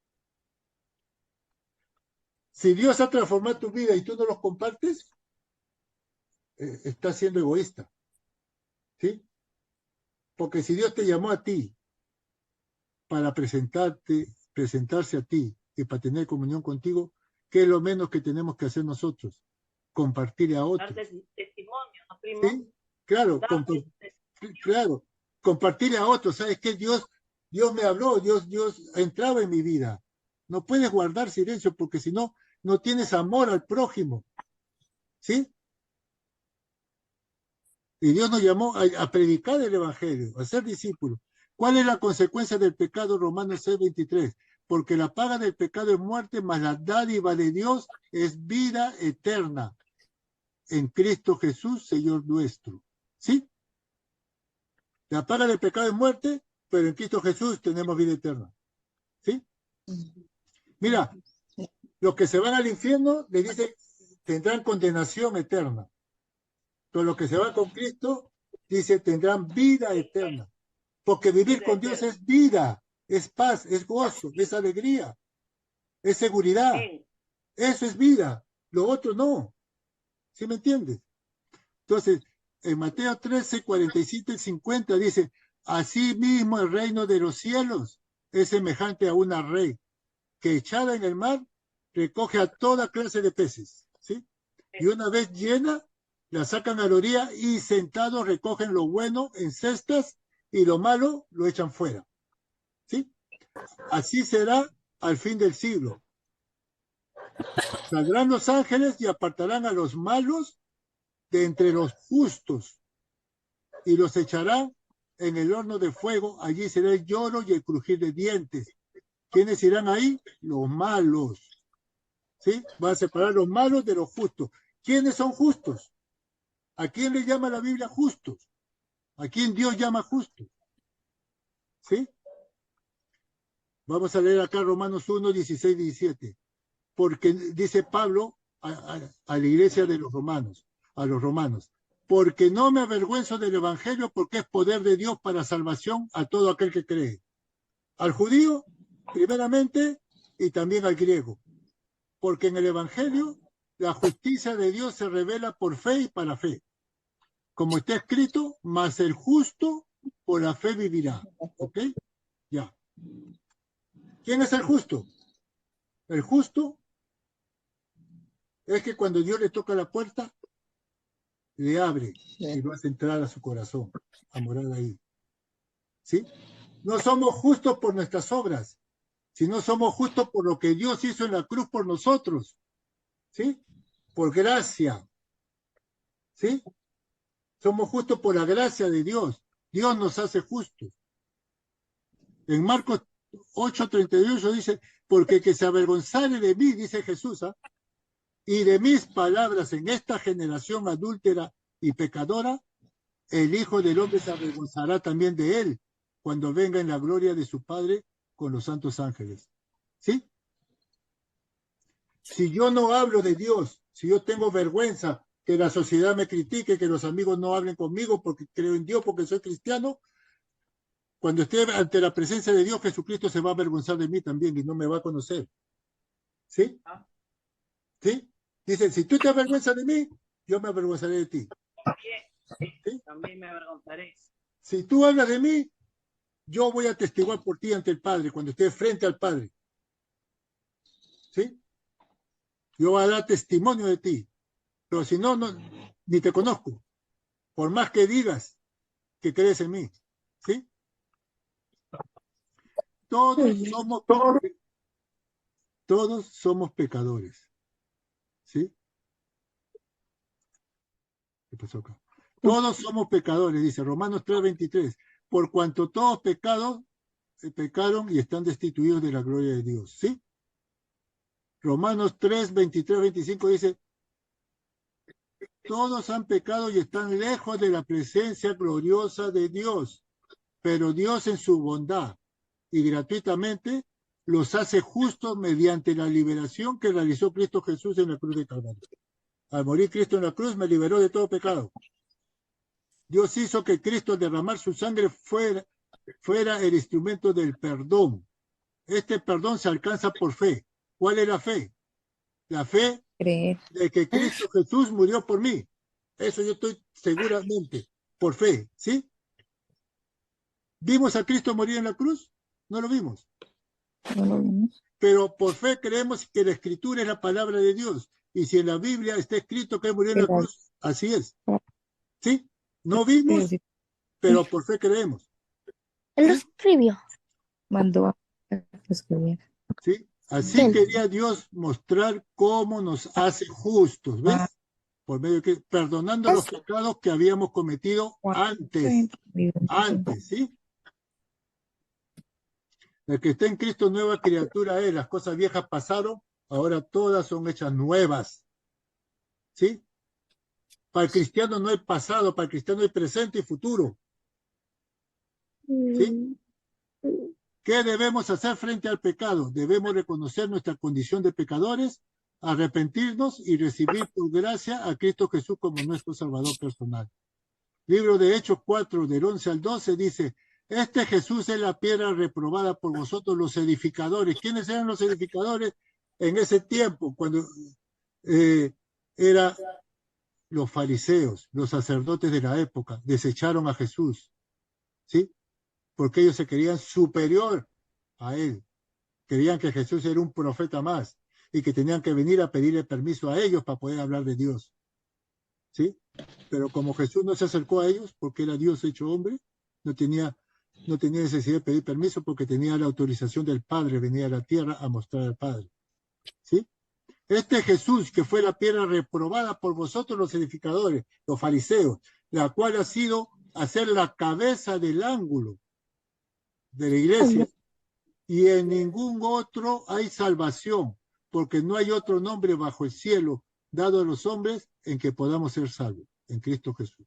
S1: Si Dios ha transformado tu vida y tú no los compartes, estás siendo egoísta. ¿Sí? Porque si Dios te llamó a ti para presentarse a ti y para tener comunión contigo, ¿qué es lo menos que tenemos que hacer nosotros? Compartirle a otros.
S3: Dar testimonio, primo.
S1: ¿sí? Claro, claro, compartirle a otros. ¿Sabes qué? Dios me habló, Dios entraba en mi vida. No puedes guardar silencio porque si no, no tienes amor al prójimo. ¿Sí? Y Dios nos llamó a predicar el Evangelio, a ser discípulos. ¿Cuál es la consecuencia del pecado? Romanos 6:23. Porque la paga del pecado es muerte, mas la dádiva de Dios es vida eterna en Cristo Jesús, Señor nuestro. ¿Sí? La paga del pecado es muerte, pero en Cristo Jesús tenemos vida eterna. ¿Sí? Mira, los que se van al infierno, le dice, tendrán condenación eterna. Pero los que se van con Cristo, dice, tendrán vida eterna. Porque vivir con Dios es vida, es paz, es gozo, es alegría, es seguridad. Eso es vida. Lo otro no. ¿Sí me entiendes? Entonces, en Mateo 13, 47 y 50 dice, así mismo el reino de los cielos es semejante a una red que echada en el mar recoge a toda clase de peces, ¿sí? Y una vez llena, la sacan a la orilla y sentados recogen lo bueno en cestas y lo malo lo echan fuera, ¿sí? Así será al fin del siglo. Saldrán los ángeles y apartarán a los malos de entre los justos y los echarán en el horno de fuego. Allí será el lloro y el crujir de dientes. ¿Quiénes irán ahí? Los malos. ¿Sí? Va a separar los malos de los justos. ¿Quiénes son justos? ¿A quién le llama la Biblia justos? ¿A quién Dios llama justos? ¿Sí? Vamos a leer acá Romanos 1, 16, 17. Porque dice Pablo a la iglesia de los romanos, a los romanos, porque no me avergüenzo del evangelio porque es poder de Dios para salvación a todo aquel que cree. Al judío, primeramente, y también al griego. Porque en el evangelio la justicia de Dios se revela por fe y para fe. Como está escrito, mas el justo por la fe vivirá. ¿Ok? Ya. ¿Quién es el justo? El justo es que cuando Dios le toca la puerta, le abre y lo hace entrar a su corazón, a morar ahí. ¿Sí? No somos justos por nuestras obras, sino somos justos por lo que Dios hizo en la cruz por nosotros. ¿Sí? Por gracia. ¿Sí? Somos justos por la gracia de Dios. Dios nos hace justos. En Marcos 8:38 dice, porque que se avergonzare de mí, dice Jesús, ¿ah? Y de mis palabras en esta generación adúltera y pecadora, el Hijo del Hombre se avergonzará también de él cuando venga en la gloria de su Padre con los santos ángeles. ¿Sí? Si yo no hablo de Dios, si yo tengo vergüenza que la sociedad me critique, que los amigos no hablen conmigo porque creo en Dios, porque soy cristiano, cuando esté ante la presencia de Dios, Jesucristo se va a avergonzar de mí también y no me va a conocer. ¿Sí? ¿Sí? Dice, si tú te avergüenzas de mí, yo me avergonzaré de ti. ¿Sí?
S3: También me avergonzaré.
S1: Si tú hablas de mí, yo voy a testiguar por ti ante el Padre, cuando esté frente al Padre. ¿Sí? Yo voy a dar testimonio de ti. Pero si no, ni te conozco. Por más que digas que crees en mí. ¿Sí? Todos somos pecadores. ¿Sí? ¿Qué pasó acá? Todos somos pecadores, dice Romanos 3:23. Por cuanto todos pecaron y están destituidos de la gloria de Dios. ¿Sí? Romanos 3:23, 25 dice, todos han pecado y están lejos de la presencia gloriosa de Dios, pero Dios en su bondad y gratuitamente los hace justos mediante la liberación que realizó Cristo Jesús en la cruz de Calvario. Al morir Cristo en la cruz me liberó de todo pecado. Dios hizo que Cristo al derramar su sangre fuera el instrumento del perdón. Este perdón se alcanza por fe. ¿Cuál es la fe? La fe de que Cristo Jesús murió por mí. Eso yo estoy seguramente, por fe, ¿sí? ¿Vimos a Cristo morir en la cruz? No lo vimos. Pero por fe creemos que la Escritura es la palabra de Dios. Y si en la Biblia está escrito que Él murió en la cruz, así es. ¿Sí? No vimos, pero por fe creemos.
S4: Él lo escribió.
S6: Mandó a escribir.
S1: ¿Sí? Así quería Dios mostrar cómo nos hace justos, ¿ves? Por medio de que, perdonando los pecados que habíamos cometido antes, ¿sí? El que está en Cristo, nueva criatura es, las cosas viejas pasaron, ahora todas son hechas nuevas, ¿sí? Para el cristiano no hay pasado, para el cristiano hay presente y futuro, ¿sí? ¿Qué debemos hacer frente al pecado? Debemos reconocer nuestra condición de pecadores, arrepentirnos y recibir por gracia a Cristo Jesús como nuestro Salvador personal. Libro de Hechos 4, del 11 al 12, dice, este Jesús es la piedra reprobada por vosotros los edificadores. ¿Quiénes eran los edificadores en ese tiempo? Cuando eran los fariseos, los sacerdotes de la época, desecharon a Jesús, ¿sí? Porque ellos se creían superior a él. Creían que Jesús era un profeta más y que tenían que venir a pedirle permiso a ellos para poder hablar de Dios, ¿sí? Pero como Jesús no se acercó a ellos porque era Dios hecho hombre, no tenía necesidad de pedir permiso porque tenía la autorización del Padre, venía a la tierra a mostrar al Padre, ¿sí? Este Jesús que fue la piedra reprobada por vosotros los edificadores, los fariseos, la cual ha sido hacer la cabeza del ángulo de la iglesia, y en ningún otro hay salvación, porque no hay otro nombre bajo el cielo dado a los hombres en que podamos ser salvos, en Cristo Jesús.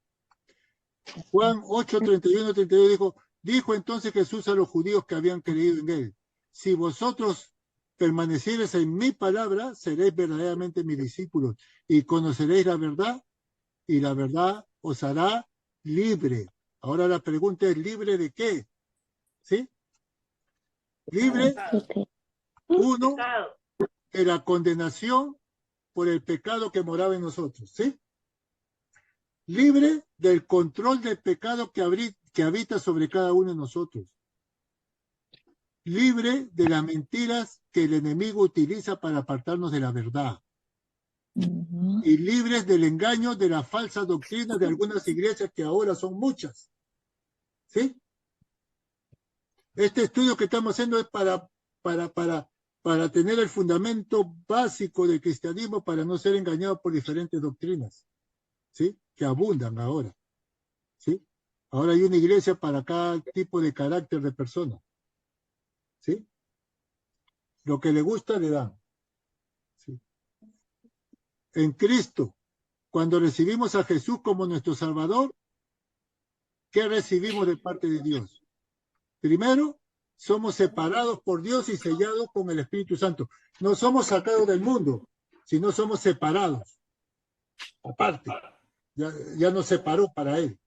S1: Juan 8, 31, 32 dijo entonces Jesús a los judíos que habían creído en él, si vosotros permaneciereis en mi palabra, seréis verdaderamente mis discípulos y conoceréis la verdad, y la verdad os hará libre. Ahora la pregunta es, ¿libre de qué? ¿Sí? Libre, uno, de la condenación por el pecado que moraba en nosotros, ¿sí? Libre del control del pecado que habita sobre cada uno de nosotros. Libre de las mentiras que el enemigo utiliza para apartarnos de la verdad. Y libres del engaño de la falsa doctrina de algunas iglesias que ahora son muchas. ¿Sí? Este estudio que estamos haciendo es para tener el fundamento básico del cristianismo para no ser engañados por diferentes doctrinas, ¿sí? Que abundan ahora, ¿sí? Ahora hay una iglesia para cada tipo de carácter de persona, ¿sí? Lo que le gusta le dan, ¿sí? En Cristo, cuando recibimos a Jesús como nuestro Salvador, ¿qué recibimos de parte de Dios? Primero, somos separados por Dios y sellados con el Espíritu Santo. No somos sacados del mundo, sino somos separados. Aparte, ya nos separó para Él.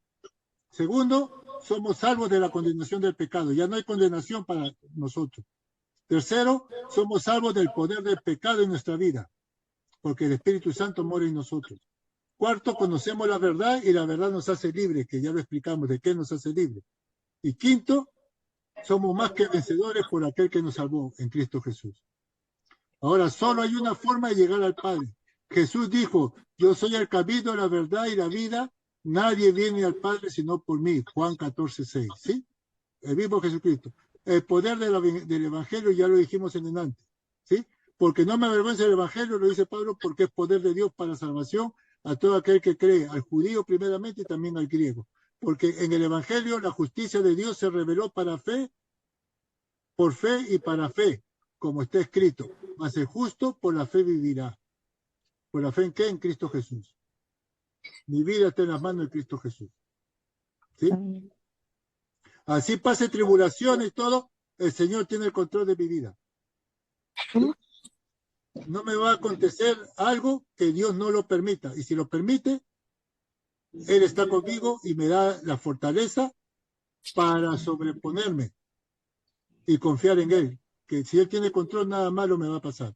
S1: Segundo, somos salvos de la condenación del pecado. Ya no hay condenación para nosotros. Tercero, somos salvos del poder del pecado en nuestra vida, porque el Espíritu Santo mora en nosotros. Cuarto, conocemos la verdad y la verdad nos hace libres, que ya lo explicamos de qué nos hace libres. Y quinto, somos más que vencedores por aquel que nos salvó en Cristo Jesús. Ahora, solo hay una forma de llegar al Padre. Jesús dijo, yo soy el camino, la verdad y la vida. Nadie viene al Padre sino por mí. Juan 14, 6. ¿Sí? El mismo Jesucristo. El poder del Evangelio ya lo dijimos en el antes. ¿Sí? Porque no me avergüenza el Evangelio, lo dice Pablo, porque es poder de Dios para salvación a todo aquel que cree, al judío primeramente y también al griego. Porque en el Evangelio la justicia de Dios se reveló para fe, por fe y para fe, como está escrito. Mas el justo por la fe vivirá. ¿Por la fe en qué? En Cristo Jesús. Mi vida está en las manos de Cristo Jesús. ¿Sí? Así pase tribulación y todo, el Señor tiene el control de mi vida. ¿Sí? No me va a acontecer algo que Dios no lo permita. Y si lo permite, Él está conmigo y me da la fortaleza para sobreponerme y confiar en Él. Que si Él tiene control, nada malo me va a pasar.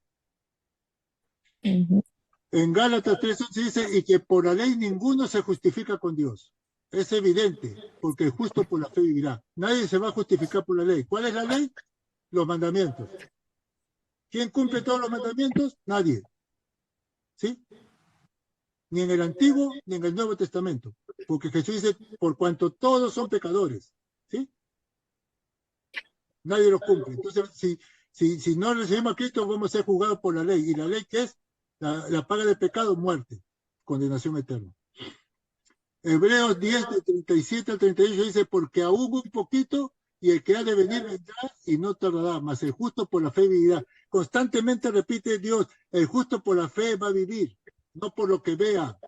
S1: En Gálatas 3:11 dice, y que por la ley ninguno se justifica con Dios. Es evidente, porque el justo por la fe vivirá. Nadie se va a justificar por la ley. ¿Cuál es la ley? Los mandamientos. ¿Quién cumple todos los mandamientos? Nadie. ¿Sí? ni en el Antiguo ni en el Nuevo Testamento, porque Jesús dice, por cuanto todos son pecadores, ¿sí? Nadie los cumple. Entonces, si no recibimos a Cristo, vamos a ser juzgados por la ley. ¿Y la ley qué es? La paga del pecado, muerte, condenación eterna. Hebreos 10, de 37 al 38 dice, porque aún un poquito, y el que ha de venir vendrá y no tardará, mas el justo por la fe vivirá. Constantemente repite Dios, el justo por la fe va a vivir, no por lo que vea,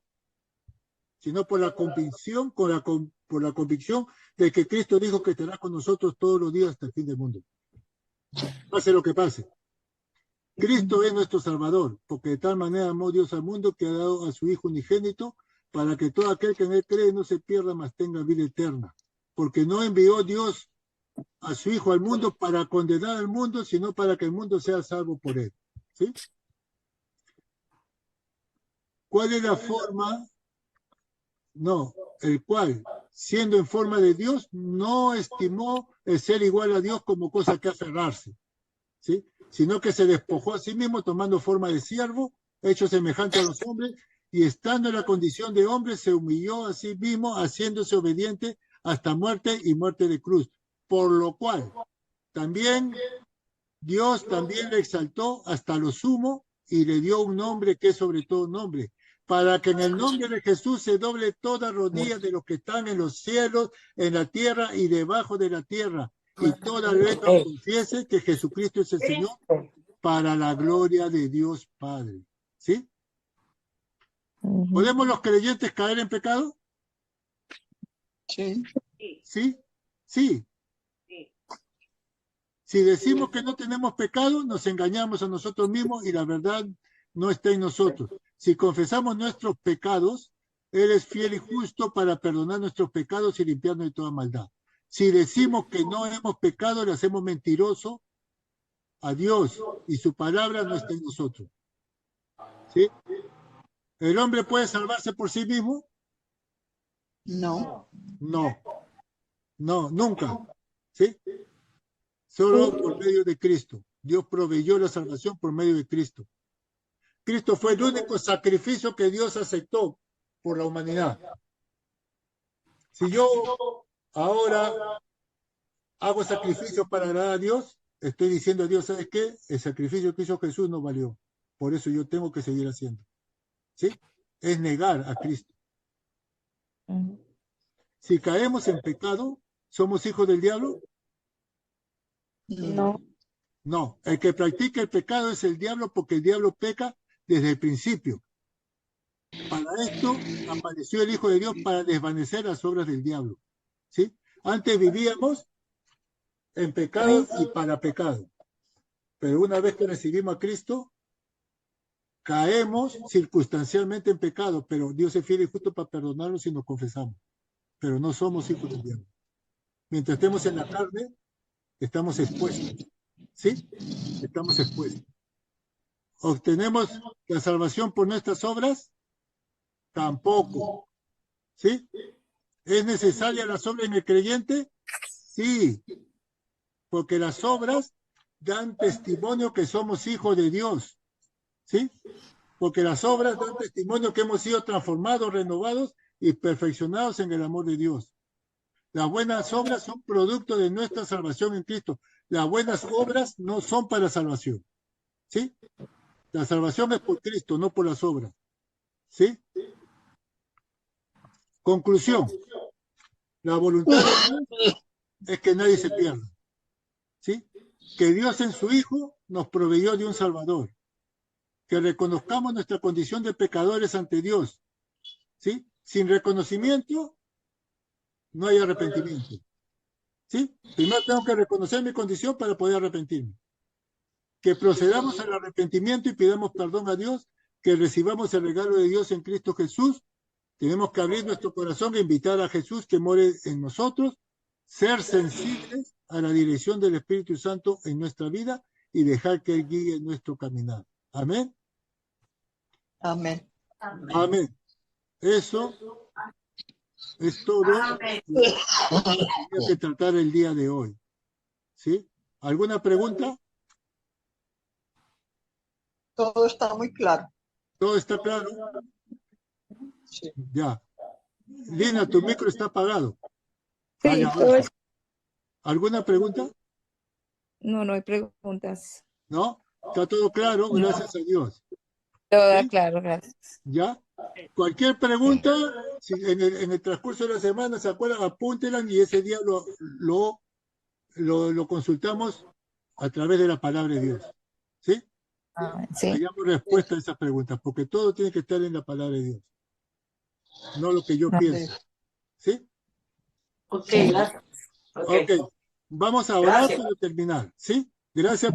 S1: sino por la convicción, por la convicción de que Cristo dijo que estará con nosotros todos los días hasta el fin del mundo. Pase lo que pase. Cristo es nuestro Salvador, porque de tal manera amó Dios al mundo que ha dado a su Hijo unigénito, para que todo aquel que en él cree no se pierda, mas tenga vida eterna. Porque no envió Dios a su Hijo al mundo para condenar al mundo, sino para que el mundo sea salvo por él. ¿Sí? ¿Cuál es la forma? No, el cual, siendo en forma de Dios, no estimó el ser igual a Dios como cosa que aferrarse, ¿sí? Sino que se despojó a sí mismo tomando forma de siervo, hecho semejante a los hombres, y estando en la condición de hombre, se humilló a sí mismo, haciéndose obediente hasta muerte y muerte de cruz. Por lo cual, también Dios también le exaltó hasta lo sumo y le dio un nombre que es sobre todo nombre, para que en el nombre de Jesús se doble toda rodilla de los que están en los cielos, en la tierra y debajo de la tierra, y toda lengua confiese que Jesucristo es el Señor, para la gloria de Dios Padre. ¿Sí? ¿Podemos los creyentes caer en pecado?
S2: Sí.
S1: ¿Sí? Sí. Si decimos que no tenemos pecado, nos engañamos a nosotros mismos y la verdad no está en nosotros. Si confesamos nuestros pecados, Él es fiel y justo para perdonar nuestros pecados y limpiarnos de toda maldad. Si decimos que no hemos pecado, le hacemos mentiroso a Dios y su palabra no está en nosotros. ¿Sí? ¿El hombre puede salvarse por sí mismo?
S2: No.
S1: No, no, nunca. ¿Sí? Solo por medio de Cristo. Dios proveyó la salvación por medio de Cristo. Cristo fue el único sacrificio que Dios aceptó por la humanidad. Si yo ahora hago sacrificio para agradar a Dios, estoy diciendo a Dios, ¿sabes qué? El sacrificio que hizo Jesús no valió. Por eso yo tengo que seguir haciendo. ¿Sí? Es negar a Cristo. Si caemos en pecado, ¿somos hijos del diablo?
S6: No.
S1: No. El que practica el pecado es el diablo porque el diablo peca desde el principio. Para esto apareció el Hijo de Dios para desvanecer las obras del diablo. ¿Sí? Antes vivíamos en pecado y para pecado. Pero una vez que recibimos a Cristo, caemos circunstancialmente en pecado, pero Dios es fiel y justo para perdonarnos si nos confesamos. Pero no somos hijos del diablo. Mientras estemos en la carne, estamos expuestos. ¿Sí? Estamos expuestos. ¿Obtenemos la salvación por nuestras obras? Tampoco. ¿Sí? ¿Es necesaria la obra en el creyente? Sí, porque las obras dan testimonio que somos hijos de Dios. ¿Sí? Porque las obras dan testimonio que hemos sido transformados, renovados y perfeccionados en el amor de Dios. Las buenas obras son producto de nuestra salvación en Cristo. Las buenas obras no son para salvación. ¿Sí? La salvación es por Cristo, no por las obras. ¿Sí? Conclusión. La voluntad de Dios es que nadie se pierda. ¿Sí? Que Dios en su Hijo nos proveyó de un Salvador. Que reconozcamos nuestra condición de pecadores ante Dios. ¿Sí? Sin reconocimiento no hay arrepentimiento. ¿Sí? Primero tengo que reconocer mi condición para poder arrepentirme. Que procedamos al arrepentimiento y pidamos perdón a Dios, que recibamos el regalo de Dios en Cristo Jesús. Tenemos que abrir nuestro corazón e invitar a Jesús que more en nosotros, ser sensibles a la dirección del Espíritu Santo en nuestra vida y dejar que Él guíe nuestro caminar. Amén.
S2: Amén.
S1: Amén. Eso es todo lo que tenía que tratar el día de hoy. ¿Sí? ¿Alguna pregunta?
S2: Todo está muy claro.
S1: ¿Todo está claro?
S2: Sí.
S1: Ya. Lina, tu micro está apagado.
S6: Sí,
S1: Ah, ya, ahora
S6: todo
S1: sí.
S6: es-
S1: ¿Alguna pregunta?
S6: no hay preguntas.
S1: ¿No? Está todo claro, gracias a Dios.
S6: Todo
S1: ¿Sí?
S6: claro, gracias.
S1: ¿Ya? Cualquier pregunta, si en el transcurso de la semana se acuerdan, apúntenla y ese día lo consultamos a través de la palabra de Dios. ¿Sí?
S6: Sí,
S1: Hallamos respuesta a esas preguntas, porque todo tiene que estar en la palabra de Dios, no lo que yo
S6: Ah.
S1: pienso. ¿Sí?
S3: Ok,
S6: sí.
S3: gracias. Ok.
S1: Ok. Vamos a orar
S3: Gracias.
S1: para terminar. ¿Sí? Gracias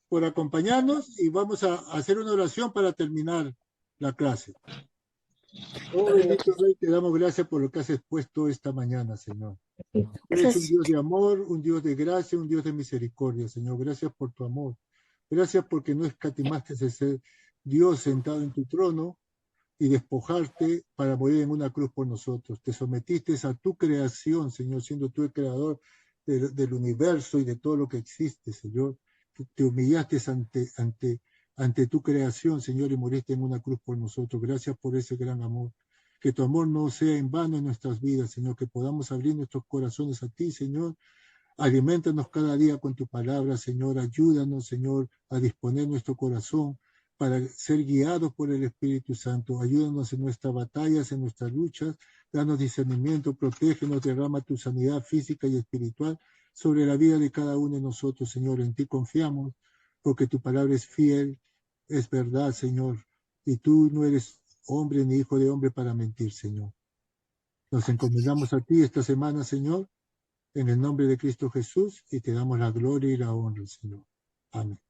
S1: por acompañarnos y vamos a hacer una oración para terminar la clase. Oh, bendito Rey, te damos gracias por lo que has expuesto esta mañana, Señor. Eres un
S6: Gracias.
S1: Dios de amor, un Dios de gracia, un Dios de misericordia, Señor. Gracias por tu amor. Gracias porque no escatimaste ese ser Dios sentado en tu trono y despojarte para morir en una cruz por nosotros. Te sometiste a tu creación, Señor, siendo tú el creador del universo y de todo lo que existe, Señor. Te humillaste ante tu creación, Señor, y moriste en una cruz por nosotros. Gracias por ese gran amor. Que tu amor no sea en vano en nuestras vidas, Señor, que podamos abrir nuestros corazones a ti, Señor. Aliméntanos cada día con tu palabra, Señor. Ayúdanos, Señor, a disponer nuestro corazón para ser guiados por el Espíritu Santo. Ayúdanos en nuestras batallas, en nuestras luchas. Danos discernimiento, protégenos, derrama tu sanidad física y espiritual sobre la vida de cada uno de nosotros, Señor. En ti confiamos, porque tu palabra es fiel, es verdad, Señor. Y tú no eres hombre ni hijo de hombre para mentir, Señor. Nos encomendamos a ti esta semana, Señor, en el nombre de Cristo Jesús, y te damos la gloria y la honra, Señor. Amén.